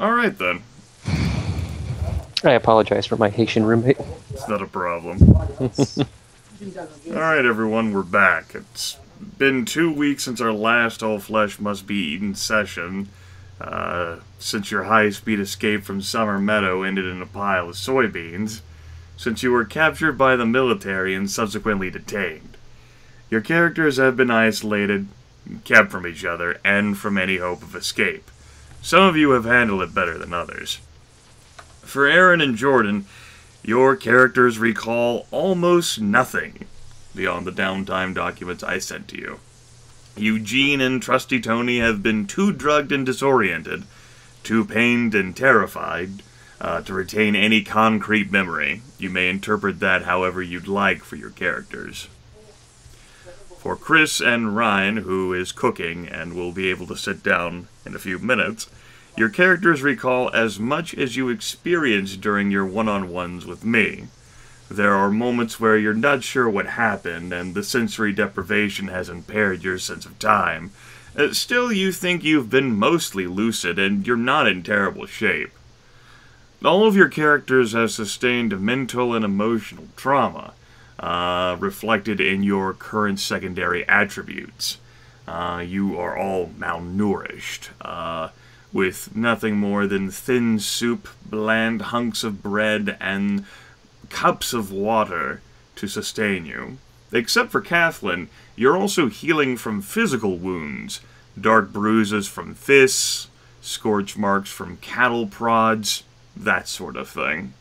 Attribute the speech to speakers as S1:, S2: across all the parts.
S1: Alright then.
S2: I apologize for my Haitian roommate.
S1: It's not a problem. Alright everyone, we're back. It's been 2 weeks since our last All Flesh Must Be Eaten session. Since your high-speed escape from Summer Meadow ended in a pile of soybeans. Since you were captured by the military and subsequently detained. Your characters have been isolated, kept from each other, and from any hope of escape. Some of you have handled it better than others. For Aaron and Jordan, your characters recall almost nothing beyond the downtime documents I sent to you. Eugene and Trusty Tony have been too drugged and disoriented, too pained and terrified, to retain any concrete memory. You may interpret that however you'd like for your characters. For Chris and Ryan, who is cooking and will be able to sit down in a few minutes, your characters recall as much as you experienced during your one-on-ones with me. There are moments where you're not sure what happened, and the sensory deprivation has impaired your sense of time. Still, you think you've been mostly lucid, and you're not in terrible shape. All of your characters have sustained mental and emotional trauma, reflected in your current secondary attributes. You are all malnourished, with nothing more than thin soup, bland hunks of bread, and cups of water to sustain you. Except for Kathleen, you're also healing from physical wounds, dark bruises from fists, scorch marks from cattle prods, that sort of thing.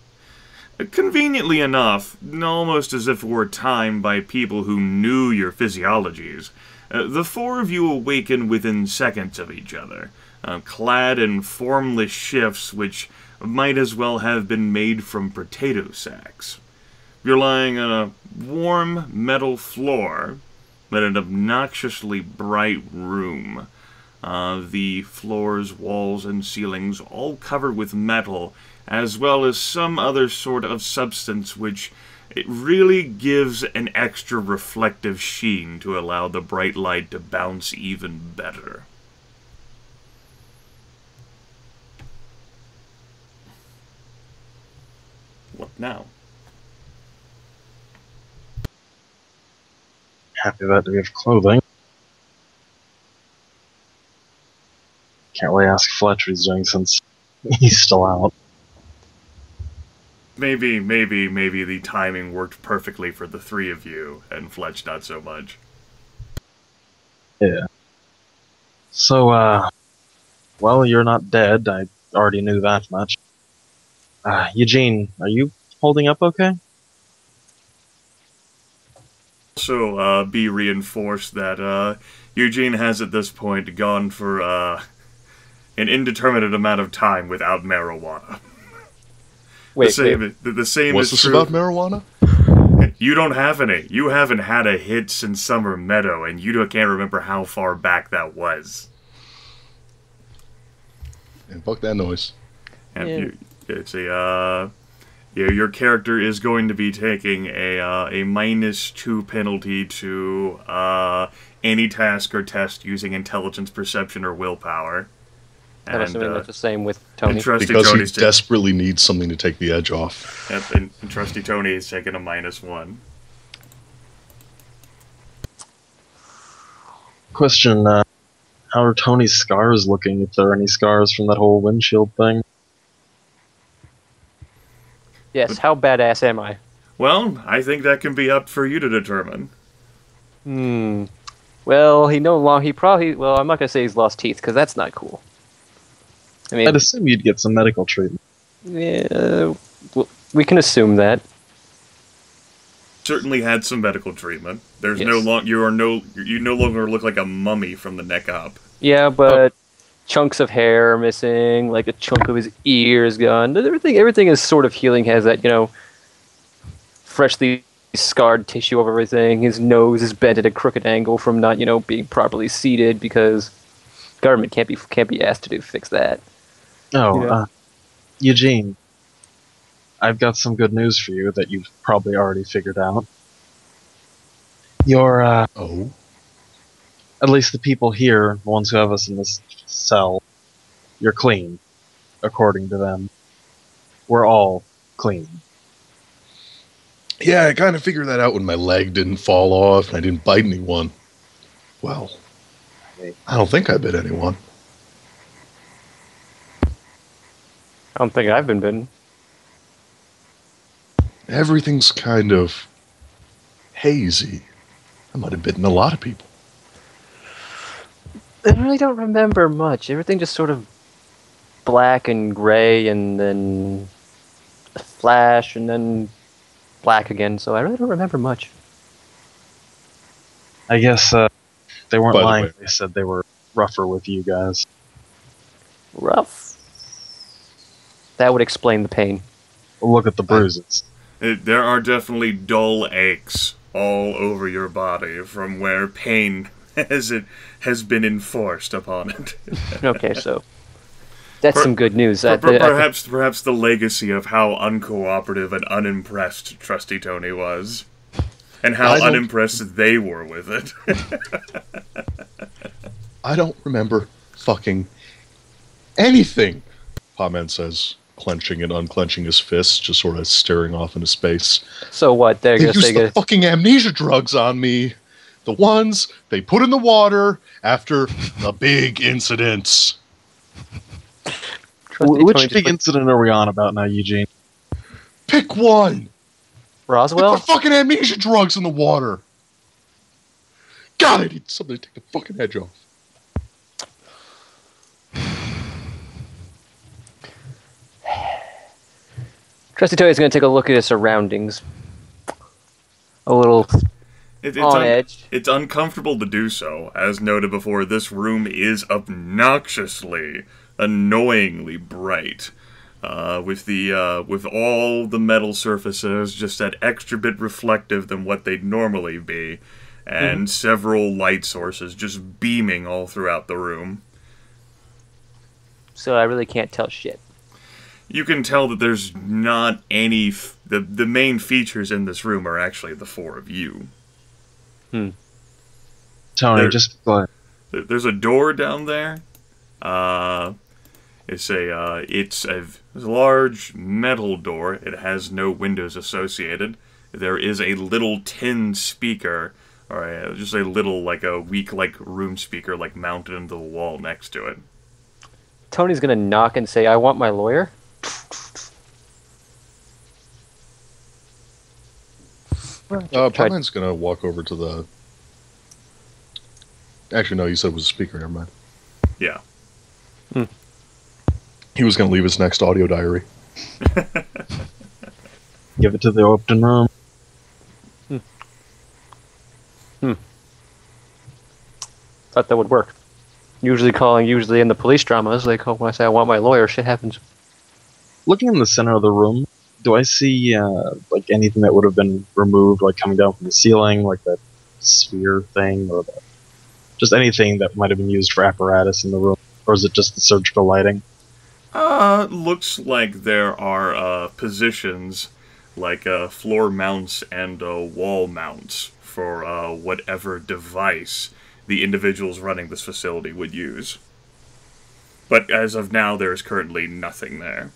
S1: Conveniently enough, almost as if it were timed by people who knew your physiologies, the four of you awaken within seconds of each other, clad in formless shifts which might as well have been made from potato sacks. You're lying on a warm metal floor, but an obnoxiously bright room. The floors, walls, and ceilings all covered with metal, as well as some other sort of substance which it really gives an extra reflective sheen to allow the bright light to bounce even better. What now?
S3: Happy that we have clothing. Can't really ask Fletch what he's doing since he's still out.
S1: Maybe the timing worked perfectly for the three of you, and Fletch not so much.
S3: Yeah. So, well, you're not dead. I already knew that much. Eugene, are you holding up okay?
S1: Also, be reinforced that Eugene has at this point gone for an indeterminate amount of time without marijuana.
S2: Wait,
S1: the same
S4: What's
S1: is
S4: this
S1: true.
S4: about marijuana?
S1: You don't have any. You haven't had a hit since Summer Meadow, and you can't remember how far back that was.
S4: And fuck that noise.
S1: And your character is going to be taking a -2 penalty to any task or test using intelligence, perception, or willpower.
S2: I'm assuming that's the same with Tony.
S4: Because
S1: Tony's
S4: he desperately needs something to take the edge off.
S1: Yep, and Trusty Tony is taking a -1.
S3: Question, how are Tony's scars looking, if there are any scars from that whole windshield thing?
S2: Yes, how badass am I?
S1: Well, I think that can be up for you to determine.
S2: Well, he probably, well, I'm not going to say he's lost teeth, because that's not cool. I mean,
S3: I'd assume you'd get some medical treatment.
S2: yeah, well, we can assume that.
S1: Certainly had some medical treatment. There's
S2: Yes.
S1: you no longer look like a mummy from the neck up.
S2: Yeah, but chunks of hair are missing, like a chunk of his ear is gone. Everything is sort of healing, has that, freshly scarred tissue over everything. His nose is bent at a crooked angle from not, being properly seated, because government can't be asked to fix that.
S3: Oh,
S2: Yeah.
S3: Eugene, I've got some good news for you that you've probably already figured out. You're,
S4: Oh?
S3: at least the people here, the ones who have us in this cell, you're clean. according to them. We're all clean.
S4: Yeah, I kind of figured that out when my leg didn't fall off and I didn't bite anyone. Well, I don't think I bit anyone.
S2: I don't think I've been bitten.
S4: Everything's kind of hazy. I might have bitten a lot of people.
S2: I really don't remember much. Everything just sort of black and gray, and then a flash, and then black again. So I really don't remember much.
S3: I guess they weren't
S4: By the
S3: lying.
S4: way-
S3: They said they were rougher with you guys.
S2: Rough. That would explain the pain.
S3: Look at the bruises.
S1: There are definitely dull aches all over your body from where pain has been enforced upon it.
S2: Okay, so that's some good news.
S1: Perhaps the legacy of how uncooperative and unimpressed Trusty Tony was, and how unimpressed they were with it.
S4: I don't remember fucking anything, Pawman says, clenching and unclenching his fists, just sort of staring off into space.
S2: So what? They're
S4: They
S2: gonna
S4: used
S2: say
S4: the fucking amnesia drugs on me. The ones they put in the water after the big incidents.
S3: Which big incident are we on about now, Eugene?
S4: Pick one! They
S2: Roswell?
S4: put fucking amnesia drugs in the water. God, I need something to take the fucking edge off.
S2: Trusty Toy is going to take a look at his surroundings. A little on edge.
S1: It's uncomfortable to do so. As noted before, this room is obnoxiously, annoyingly bright. With all the metal surfaces just that extra bit reflective than what they'd normally be, and several light sources just beaming all throughout the room.
S2: So I really can't tell shit.
S1: You can tell that there's not any... The main features in this room are actually the four of you.
S3: Tony, just go ahead.
S1: There's a door down there. It's a large metal door. It has no windows associated. There is a little tin speaker, or just a little, like a weak, room speaker, mounted into the wall next to it.
S2: Tony's going to knock and say, "I want my lawyer."
S4: Pawman's gonna walk over to the... Actually, no, you said it was a speaker, never mind.
S1: Yeah.
S4: He was gonna leave his next audio diary.
S3: Give it to the open room.
S2: Thought that would work. Usually in the police dramas, they call when I say I want my lawyer, shit happens.
S3: Looking in the center of the room, do I see anything that would have been removed, coming down from the ceiling, like that sphere thing, or just anything that might have been used for apparatus in the room, or is it just the surgical lighting?
S1: Looks like there are positions like floor mounts and wall mounts for whatever device the individuals running this facility would use. But as of now, there is currently nothing there.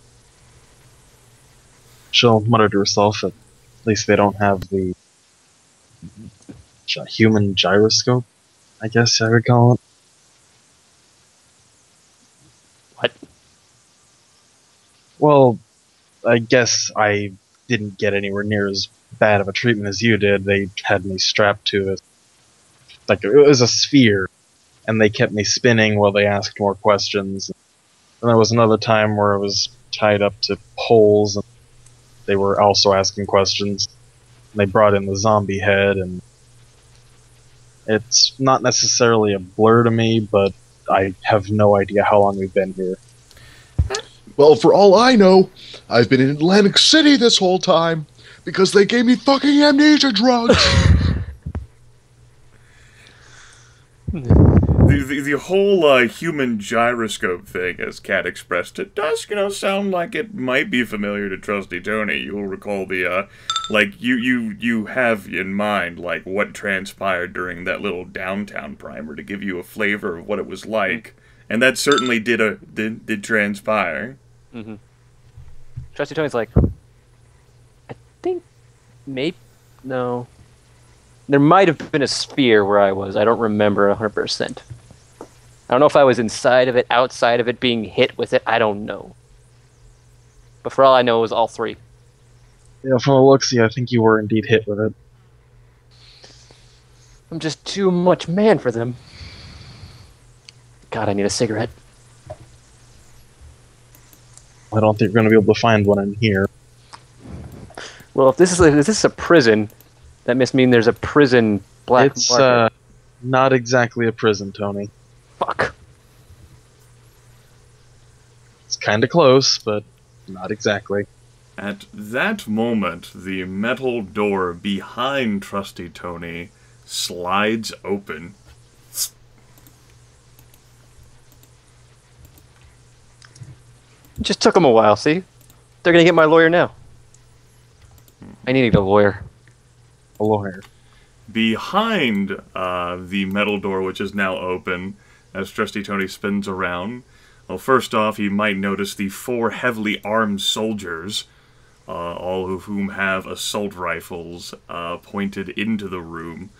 S3: She'll mutter to herself that at least they don't have the human gyroscope, I guess I would call it.
S2: What?
S3: Well, I guess I didn't get anywhere near as bad of a treatment as you did. They had me strapped to it. It was a sphere, and they kept me spinning while they asked more questions. And there was another time where I was tied up to poles, and they were also asking questions. And they brought in the zombie head, and it's not necessarily a blur to me, but I have no idea how long we've been here.
S4: Well, for all I know, I've been in Atlantic City this whole time because they gave me fucking amnesia drugs.
S1: The whole human gyroscope thing, as Kat expressed it, does, sound like it might be familiar to Trusty Tony. You'll recall the, you have in mind, what transpired during that little downtown primer to give you a flavor of what it was like. And that certainly did transpire.
S2: Mm-hmm. Trusty Tony's like, I think maybe no. There might have been a sphere where I was. I don't remember 100%. I don't know if I was inside of it, outside of it, being hit with it. I don't know. But for all I know, it was all three.
S3: Yeah, from the looks, I think you were indeed hit with it.
S2: I'm just too much man for them. God, I need a cigarette.
S3: I don't think you're going to be able to find one in here.
S2: Well, if this is a prison, that must mean there's a prison black
S3: It's
S2: market.
S3: not exactly a prison, Tony.
S2: Fuck.
S3: It's kind of close, but not exactly.
S1: At that moment, the metal door behind Trusty Tony slides open.
S2: It just took them a while, see? They're gonna get my lawyer now. I need a lawyer.
S3: A lawyer.
S1: Behind the metal door, which is now open, as Trusty Tony spins around, well, first off, you might notice the 4 heavily armed soldiers, all of whom have assault rifles pointed into the room,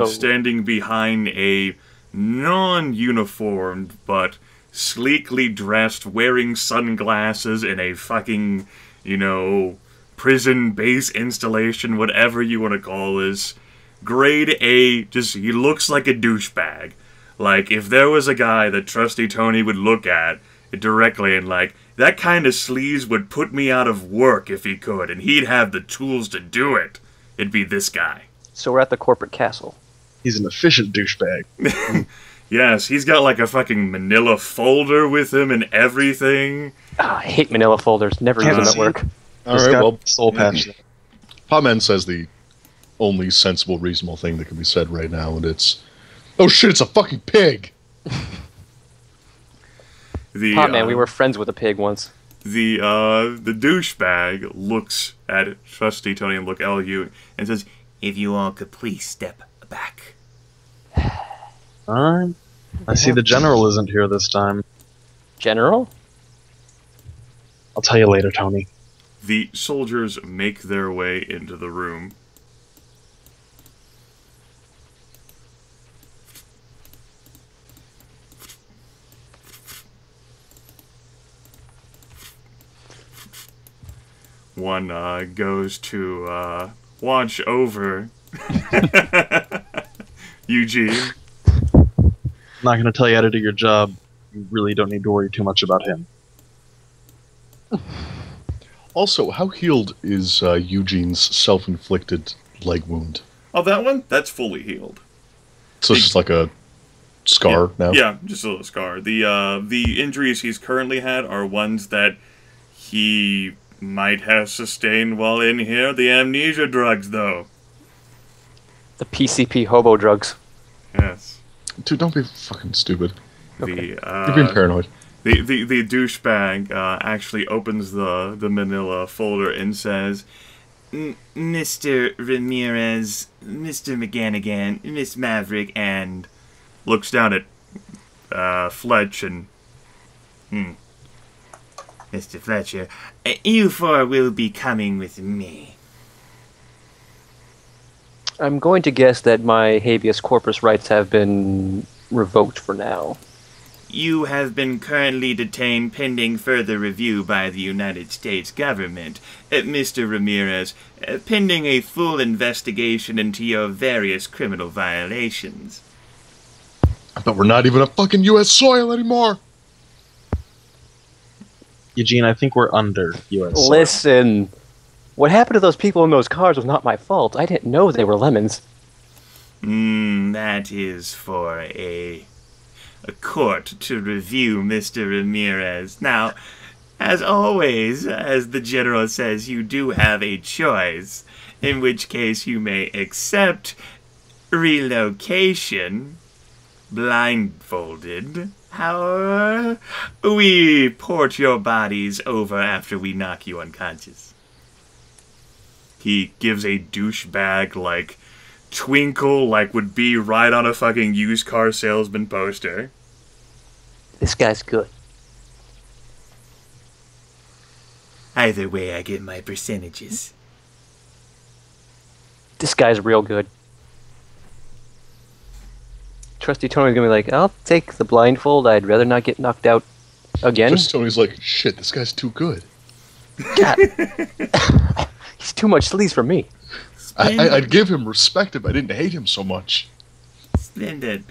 S1: standing behind a non-uniformed but sleekly dressed, wearing sunglasses in a fucking, prison base installation, whatever you want to call this. Grade A, he looks like a douchebag. Like, if there was a guy that Trusty Tony would look at directly and that kind of sleaze would put me out of work if he could, and he'd have the tools to do it, it'd be this guy.
S2: So we're at the corporate castle.
S3: He's an efficient douchebag.
S1: Yes, he's got like a fucking manila folder with him and everything.
S2: I hate manila folders. Never use them at work.
S4: All right, well,
S3: soul patch.
S4: Podman says the only sensible, reasonable thing that can be said right now, and it's, oh shit, it's a fucking pig!
S2: Man, we were friends with a pig once.
S1: The douchebag looks at Trusty Tony and look at you and says, "If you all could please step back."
S3: Alright. I see the general isn't here this time.
S2: General?
S3: I'll tell you later, Tony.
S1: The soldiers make their way into the room. One goes to watch over Eugene.
S3: I'm not going to tell you how to do your job. You really don't need to worry too much about him.
S4: Also, how healed is Eugene's self-inflicted leg wound?
S1: Oh, that one? That's fully healed.
S4: So it's just like a scar now?
S1: Yeah, just a little scar. The injuries he's currently had are ones that he might have sustained while in here. The amnesia drugs, though.
S2: The PCP hobo drugs.
S1: Yes.
S4: Dude, don't be fucking stupid.
S2: Okay.
S4: You're being paranoid.
S1: The douchebag actually opens the manila folder and says, "Mr. Ramirez, Mr. McGannigan, Miss Maverick," and looks down at Fletch and... Mr. Fletcher, you four will be coming with me.
S2: I'm going to guess that my habeas corpus rights have been revoked for now.
S1: You have been currently detained pending further review by the United States government, Mr. Ramirez, pending a full investigation into your various criminal violations.
S4: But we're not even on fucking U.S. soil anymore!
S3: Eugene, I think we're under U.S. soil.
S2: Listen, what happened to those people in those cars was not my fault. I didn't know they were lemons.
S1: That is for a court to review, Mr. Ramirez. Now, as always, as the General says, you do have a choice, in which case you may accept relocation, blindfolded. However, we port your bodies over after we knock you unconscious. He gives a douchebag, twinkle like would be right on a fucking used car salesman poster.
S2: This guy's good.
S1: Either way, I get my percentages.
S2: This guy's real good. Trusty Tony's gonna be like, I'll take the blindfold. I'd rather not get knocked out again.
S4: Just Tony's like, shit, this guy's too good.
S2: God. He's too much sleaze for me.
S4: I'd give him respect if I didn't hate him so much.
S1: Splendid.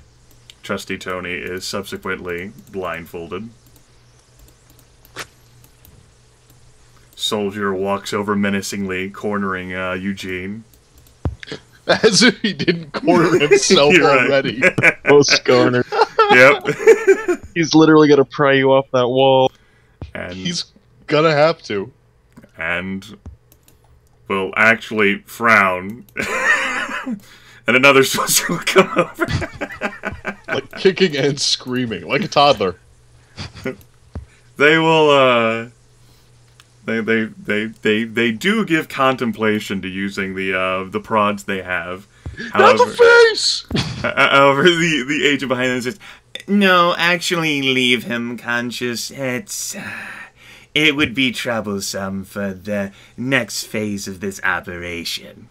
S1: Trusty Tony is subsequently blindfolded. Soldier walks over menacingly, cornering Eugene.
S4: As if he didn't corner himself
S1: You're right.
S4: already.
S3: Post corner.
S1: Yep.
S3: He's literally gonna pry you off that wall.
S1: And
S4: He's gonna have to.
S1: and will actually frown. And another soldier will come over.
S4: Like kicking and screaming, like a toddler.
S1: They will they do give contemplation to using the prods they have.
S4: Not the face!
S1: However, the agent behind them says, "No, actually leave him conscious. It would be troublesome for the next phase of this operation."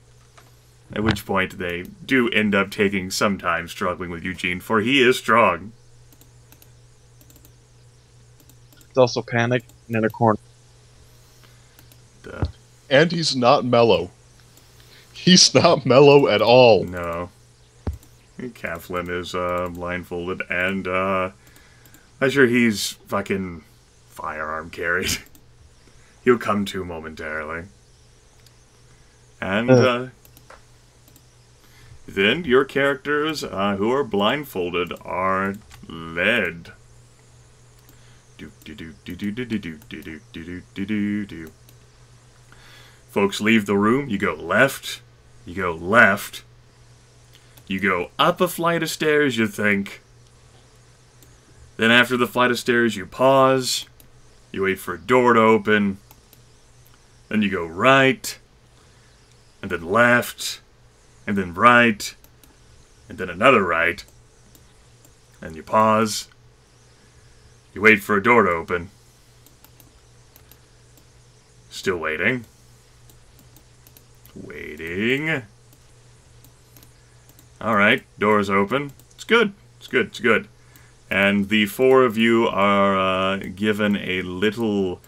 S1: At which point they do end up taking some time struggling with Eugene, for he is strong.
S3: He's also panicked and in a corner.
S4: And he's not mellow. He's not mellow at all.
S1: No. Kaflin is blindfolded, and I'm sure he's fucking firearm carried. He'll come to momentarily. And then your characters who are blindfolded are led. Folks leave the room, you go left, you go left, you go up a flight of stairs, you think. Then after the flight of stairs, you pause, you wait for a door to open, then you go right, and then left, and then right, and then another right, and you pause, you wait for a door to open, still waiting. Waiting. Alright, door's open. It's good. It's good. It's good. And the four of you are given a little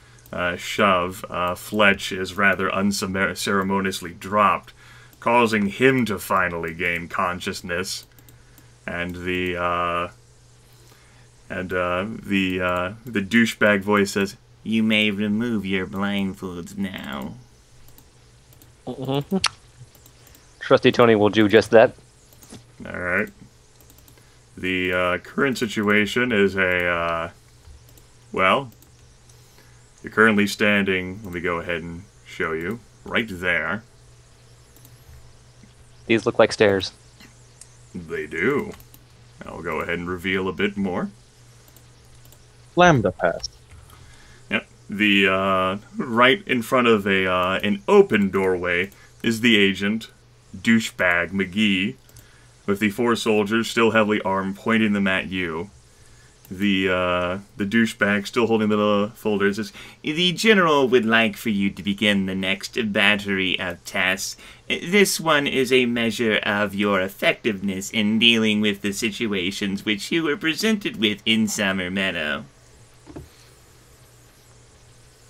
S1: shove. Fletch is rather unceremoniously dropped, causing him to finally gain consciousness. And the douchebag voice says, "You may remove your blindfolds now."
S2: Mm-hmm. Trusty Tony will do just that.
S1: Alright. The current situation is well, you're currently standing, let me go ahead and show you, right there.
S2: These look like stairs.
S1: They do. I'll go ahead and reveal a bit more.
S3: Lambda pass.
S1: Yep. The right in front of an open doorway is the agent, douchebag McGee, with the four soldiers still heavily armed, pointing them at you. The douchebag still holding the little folder says, "The general would like for you to begin the next battery of tests. This one is a measure of your effectiveness in dealing with the situations which you were presented with in Summer Meadow."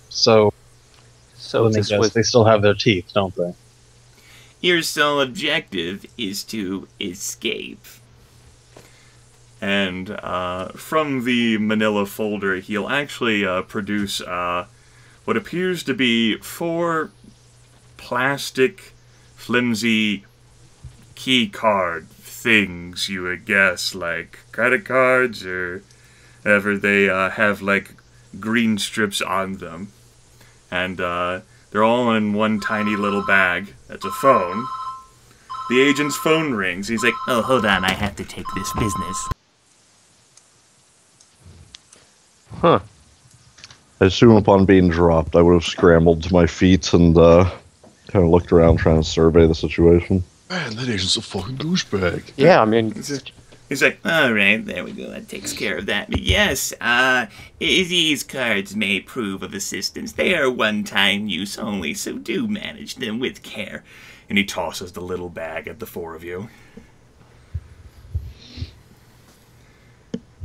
S3: So let me
S2: this
S3: guess,
S2: was
S3: they still have their teeth, don't they?
S1: Your sole objective is to escape. And from the manila folder, he'll actually produce what appears to be 4 plastic, flimsy key card things, you would guess, like credit cards or whatever. They have like green strips on them. And they're all in one tiny little bag. That's a phone. The agent's phone rings. He's like, "Oh, hold on, I have to take this business."
S2: Huh.
S5: I assume upon being dropped, I would have scrambled to my feet and kind of looked around trying to survey the situation.
S4: Man, that agent's a fucking douchebag.
S2: Yeah, I mean,
S1: He's like, all right, there we go. That takes care of that. Yes, these cards may prove of assistance. They are one-time use only, so do manage them with care. And he tosses the little bag at the four of you.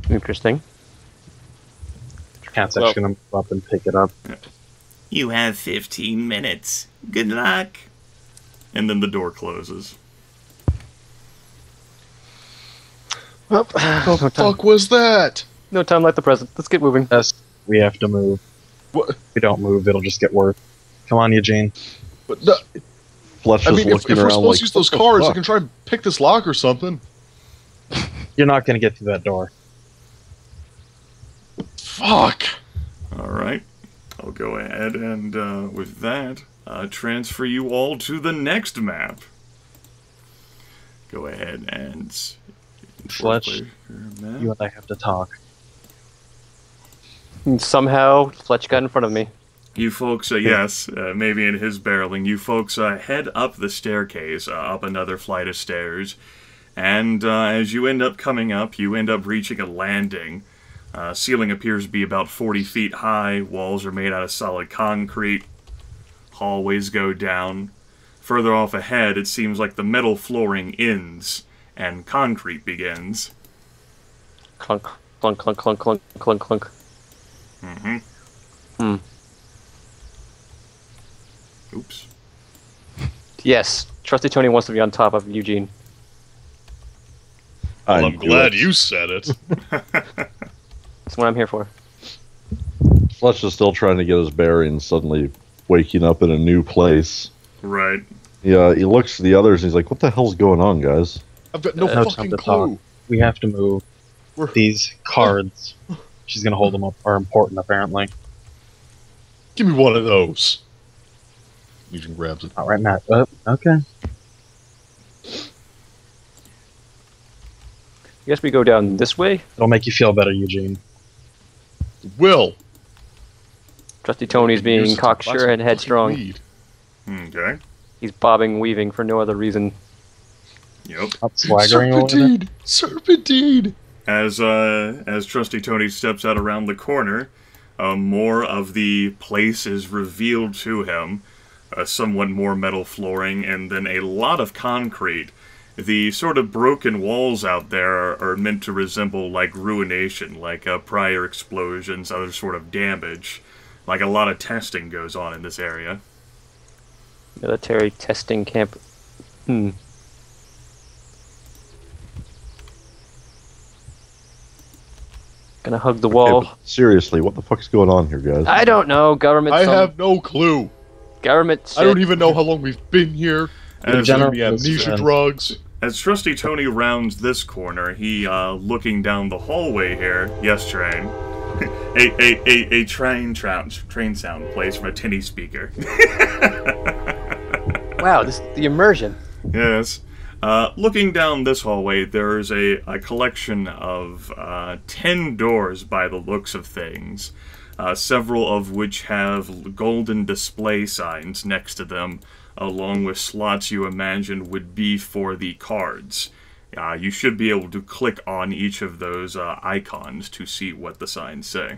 S2: Interesting.
S3: Cat's actually going to move up and pick it up.
S1: You have 15 minutes. Good luck. And then the door closes.
S2: Well,
S4: The fuck was that?
S2: no time like the present. Let's get moving.
S3: Yes, we have to move.
S4: What?
S3: If we don't move, it'll just get worse. Come on, Eugene.
S4: But no,
S5: Fletch
S4: I
S5: is
S4: mean, if
S5: looking
S4: we're
S5: around
S4: supposed
S5: like,
S4: to use those
S5: "What the
S4: cards, I
S5: fuck?"
S4: can try and pick this lock or something.
S3: You're not going to get through that door.
S4: Fuck.
S1: All right. I'll go ahead and, with that, transfer you all to the next map. Go ahead and...
S3: Fletch,
S1: your map.
S3: you and I have to talk.
S2: And somehow, Fletch got in front of me.
S1: You folks, yes, maybe in his barreling, you folks head up the staircase, up another flight of stairs, and as you end up coming up, you end up reaching a landing. Ceiling appears to be about 40 feet high, walls are made out of solid concrete, hallways go down. Further off ahead, it seems like the metal flooring ends, and concrete begins.
S2: Clunk, clunk, clunk, clunk, clunk, clunk, clunk.
S1: Mm-hmm.
S2: Hmm.
S1: Oops.
S2: Yes, Trusty Tony wants to be on top of Eugene.
S4: Well,
S5: I
S4: I'm
S5: knew
S4: glad
S5: it.
S4: you said it.
S2: That's what I'm here for.
S5: Fletch is still trying to get his bearings, suddenly waking up in a new place.
S1: Right.
S5: Yeah, he looks to the others and he's like, what the hell's going on, guys?
S4: I've got no
S3: No time
S4: fucking
S3: to
S4: clue.
S3: talk. We have to move.
S4: We're-
S3: These cards, she's going to hold them up, are important, apparently.
S4: Give me one of those. Eugene grabs it.
S3: All right, Matt. Okay.
S2: I guess we go down this way.
S3: It'll make you feel better, Eugene.
S4: Will.
S2: Trusty Tony's
S4: Use
S2: being
S4: it to buy
S2: cocksure
S4: some
S2: and headstrong.
S4: fucking weed.
S1: Okay.
S2: He's bobbing, weaving for no other reason.
S1: Yep.
S3: Not swaggering away.
S4: Serpentine! Serpentine!
S1: As Trusty Tony steps out around the corner, more of the place is revealed to him. Somewhat more metal flooring, and then a lot of concrete. The sort of broken walls out there are meant to resemble like ruination, like prior explosions, other sort of damage. Like a lot of testing goes on in this area.
S2: Military testing camp. Gonna hug the
S5: Okay,
S2: wall.
S5: but seriously, what the fuck's going on here, guys?
S2: I don't know. Government.
S4: I have no clue.
S2: government. Shit.
S4: I don't even know how long we've been here.
S1: As,
S3: general-
S4: Maybe amnesia drugs.
S1: as Trusty Tony rounds this corner, he, looking down the hallway here, yes, train, a train sound plays from a tinny speaker.
S2: Wow, the immersion.
S1: Yes. Looking down this hallway, there's a collection of 10 doors by the looks of things, several of which have golden display signs next to them, along with slots you imagine would be for the cards. You should be able to click on each of those icons to see what the signs say.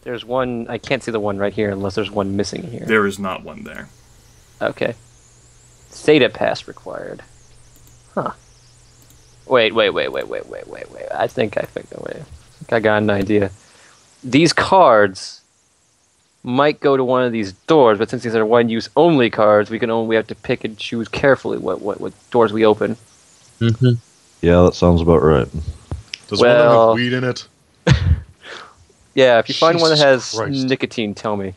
S2: There's one. I can't see the one right here unless there's one missing here.
S1: There is not one there.
S2: Okay. SATA pass required. Huh. Wait. I think I got an idea. These cards might go to one of these doors, but since these are one-use only cards, we have to pick and choose carefully what doors we open.
S3: Mm-hmm.
S5: Yeah, that sounds about right.
S4: Does one of them
S2: Well-
S4: have weed in it?
S2: Yeah, if you find one that has
S4: Jesus Christ.
S2: nicotine, tell me.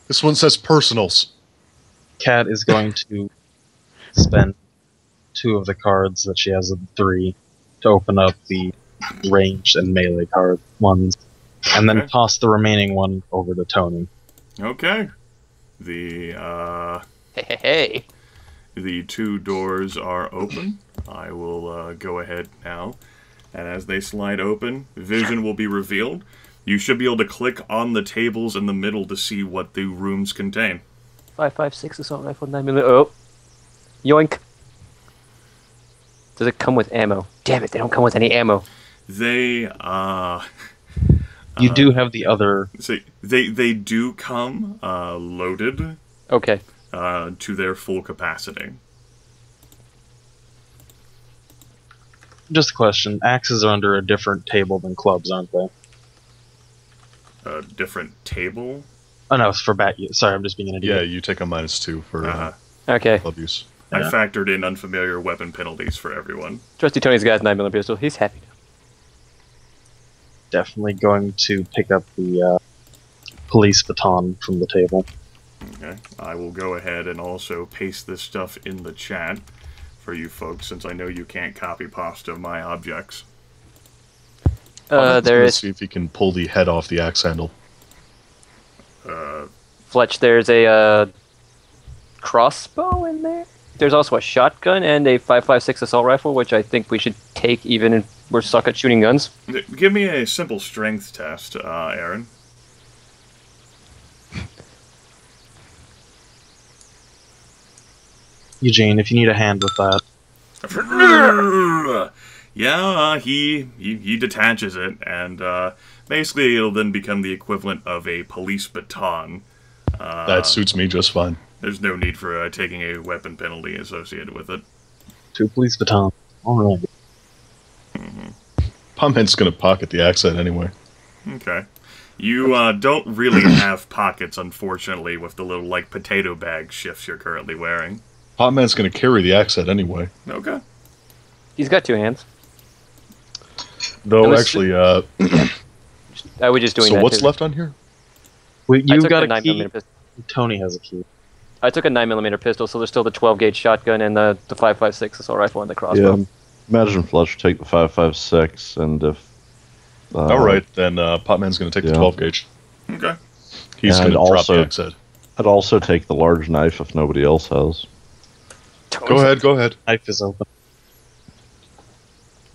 S4: This one says personals.
S3: Kat is going to spend 2 of the cards that she has of 3 to open up the ranged and melee card ones, and then
S1: Okay.
S3: toss the remaining one over to Tony.
S1: Okay. The,
S2: Hey.
S1: The 2 doors are open. I will go ahead now. And as they slide open, vision will be revealed. You should be able to click on the tables in the middle to see what the rooms contain.
S2: 5.56 assault rifle 9mm. Oh, yoink! Does it come with ammo? Damn it, they don't come with any ammo.
S1: They
S3: You do have the other.
S1: see, they do come loaded
S2: Okay.
S1: to their full capacity.
S3: Just a question. Axes are under a different table than clubs, aren't they?
S1: A different table.
S3: Oh no, it's for bat use. Sorry, I'm just being an
S4: Yeah,
S3: idiot.
S4: you take a -2 for
S2: Okay.
S4: club use.
S1: I
S3: Yeah.
S1: factored in unfamiliar weapon penalties for everyone.
S2: Trusty Tony's got his 9mm pistol. He's happy.
S3: Definitely going to pick up the police baton from the table.
S1: Okay, I will go ahead and also paste this stuff in the chat for you folks, since I know you can't copy pasta my objects.
S4: Let's
S2: There is
S4: see if he can pull the head off the axe handle.
S2: Fletch. There's a crossbow in there. There's also a shotgun and a 5.56 assault rifle, which I think we should take even if we're stuck at shooting guns.
S1: Give me a simple strength test, Aaron.
S3: Eugene, if you need a hand with that.
S1: Yeah, he detaches it, and basically it'll then become the equivalent of a police baton.
S4: That suits me just fine.
S1: There's no need for taking a weapon penalty associated with it.
S3: 2 police batons. Alright.
S4: Pomhead's gonna pocket the axe head anyway.
S1: Okay. You don't really have pockets, unfortunately, with the little, like, potato bag shifts you're currently wearing.
S4: Potman's gonna carry the axe head anyway.
S1: Okay.
S2: He's got 2 hands.
S4: Though,
S2: was-
S4: actually,
S2: I was just doing
S4: so
S2: that.
S4: what's
S2: too.
S4: left on here?
S3: Wait,
S2: I
S3: you've
S2: took
S3: got
S2: the
S3: a
S2: 9mm
S3: key.
S2: pistol.
S3: Tony has a key.
S2: I took a 9mm pistol, so there's still the 12-gauge shotgun and the 5.56 assault rifle and the crossbow.
S5: Yeah, imagine Fletch take the 5.56, and if.
S4: Alright, then Potman's gonna take the
S5: yeah.
S4: 12 gauge.
S1: Okay.
S4: He's
S5: And
S4: gonna drop
S5: also-
S4: the axe head.
S5: I'd also take the large knife if nobody else has.
S4: Go ahead, go ahead.
S3: Knife is open.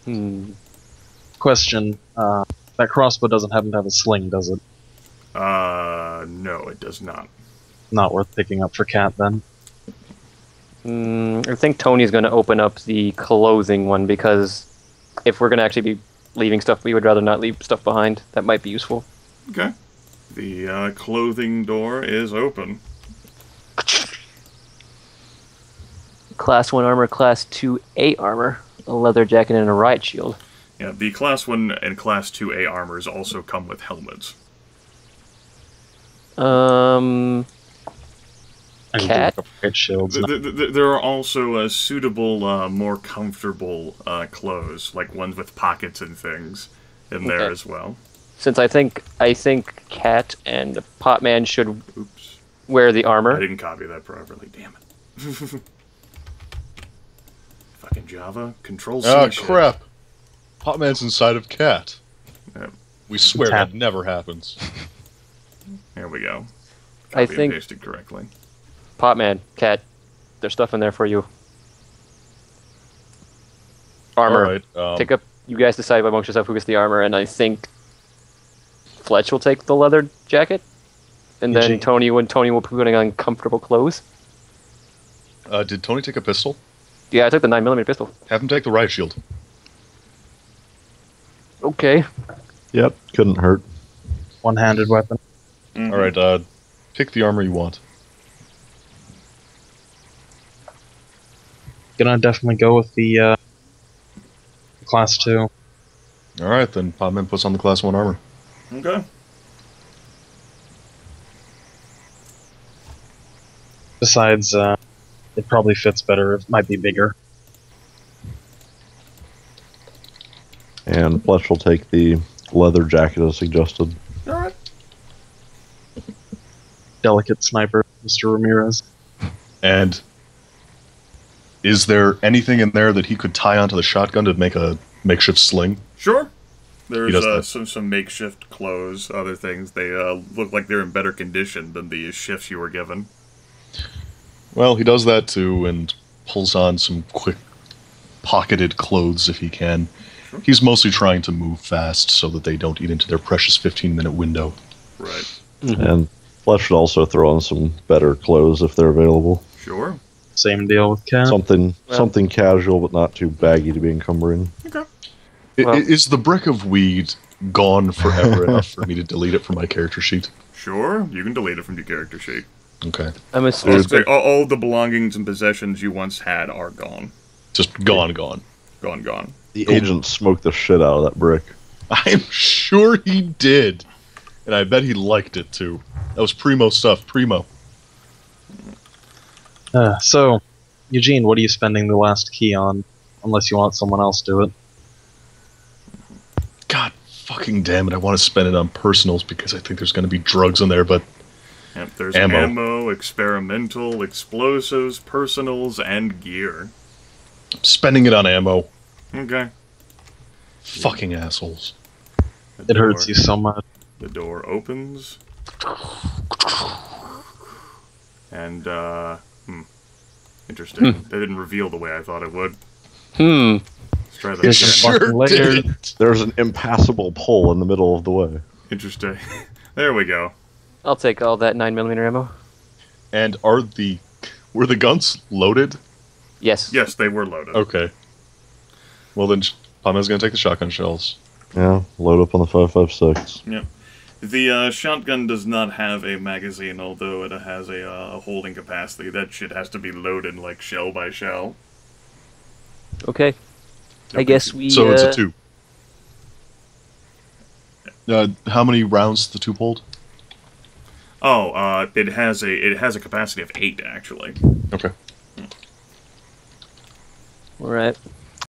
S2: Question.
S3: Question. That crossbow doesn't happen to have a sling, does it?
S1: No, it does not.
S3: Not worth picking up for Cat, then.
S2: I think Tony's going to open up the clothing one, because if we're going to actually be leaving stuff, we would rather not leave stuff behind. That might be useful.
S1: Okay. The clothing door is open.
S2: Class 1 armor, Class 2A armor, a leather jacket, and a riot shield.
S1: Yeah, the Class 1 and Class 2A armors also come with helmets.
S3: I need to
S2: Cat?
S3: look up riot shields.
S1: There are also suitable, more comfortable clothes, like ones with pockets and things in there
S2: Okay.
S1: as well.
S2: Since I think Cat and Potman should
S1: Oops.
S2: wear the
S1: I
S2: armor.
S1: didn't copy that properly, damn it. Fucking Java. Control C.
S4: Ah,
S1: shit.
S4: crap. Potman's inside of Cat.
S1: Yep.
S4: We swear
S3: Cat.
S4: that never happens.
S1: There we go.
S2: I
S1: Copy
S2: think-
S1: and pasted correctly.
S2: Potman, Cat, there's stuff in there for you. Armor.
S4: Alright,
S2: Take up. You guys decide amongst yourself who gets the armor, and I think Fletch will take the leather jacket, and then
S3: Eugene.
S2: Tony will be putting on comfortable clothes.
S4: did Tony take a pistol?
S2: Yeah, I took the 9mm pistol.
S4: Have him take the riot shield.
S2: Okay.
S5: Yep, couldn't hurt.
S3: One-handed weapon.
S1: Mhm.
S4: Alright, pick the armor you want.
S3: Gonna definitely go with the Class 2.
S4: Alright, then Potman puts on the Class 1 armor.
S1: Okay.
S3: Besides, it probably fits better. It might be bigger.
S5: And Fletch will take the leather jacket as suggested.
S1: Alright.
S3: Delicate sniper, Mr. Ramirez.
S4: And is there anything in there that he could tie onto the shotgun to make a makeshift sling?
S1: Sure.
S4: He
S1: There's
S4: does that.
S1: some makeshift clothes, other things. They look like they're in better condition than the shifts you were given.
S4: Well, he does that too, and pulls on some quick pocketed clothes if he can.
S1: Sure.
S4: He's mostly trying to move fast so that they don't eat into their precious 15-minute window.
S1: Right.
S5: And Fletch should also throw on some better clothes if they're available.
S1: Sure.
S3: Same deal with Cat.
S5: Something casual, but not too baggy to be encumbering.
S1: Okay.
S2: Well-
S4: Is the brick of weed gone forever enough for me to delete it from my character sheet?
S1: Sure, you can delete it from your character sheet.
S4: Okay.
S2: I'm assuming.
S1: Just say all the belongings and possessions you once had are gone.
S4: Just gone.
S1: Gone.
S5: The agent smoked the shit out of that brick.
S4: I'm sure he did. And I bet he liked it too. That was primo stuff. Primo.
S3: So, Eugene, what are you spending the last key on? Unless you want someone else to do it.
S4: God fucking damn it. I want to spend it on personals because I think there's going to be drugs in there, but
S1: Yep, there's
S4: Ammo.
S1: ammo, experimental, explosives, personals, and gear.
S4: I'm spending it on ammo.
S1: Okay.
S4: Fucking assholes.
S1: The
S3: It hurts
S1: door-
S3: you so much.
S1: The door opens. And, interesting. They didn't reveal the way I thought it would. Let's try that
S3: Yes,
S1: again.
S3: sure.
S4: Sure
S3: later.
S4: did.
S5: There's an impassable pole in the middle of the way.
S1: Interesting. There we go.
S2: I'll take all that 9mm ammo.
S4: And were the guns loaded?
S2: Yes.
S1: Yes, they were loaded.
S4: Okay. Well then, Pama's going to take the shotgun shells.
S5: Yeah, load up on the 5.56.
S1: Yep. The shotgun does not have a magazine, although it has a holding capacity. That shit has to be loaded, like, shell by shell.
S2: Okay. I guess we.
S4: So it's a 2. How many rounds the tube hold?
S1: Oh, it has a capacity of 8, actually.
S4: Okay.
S2: All right.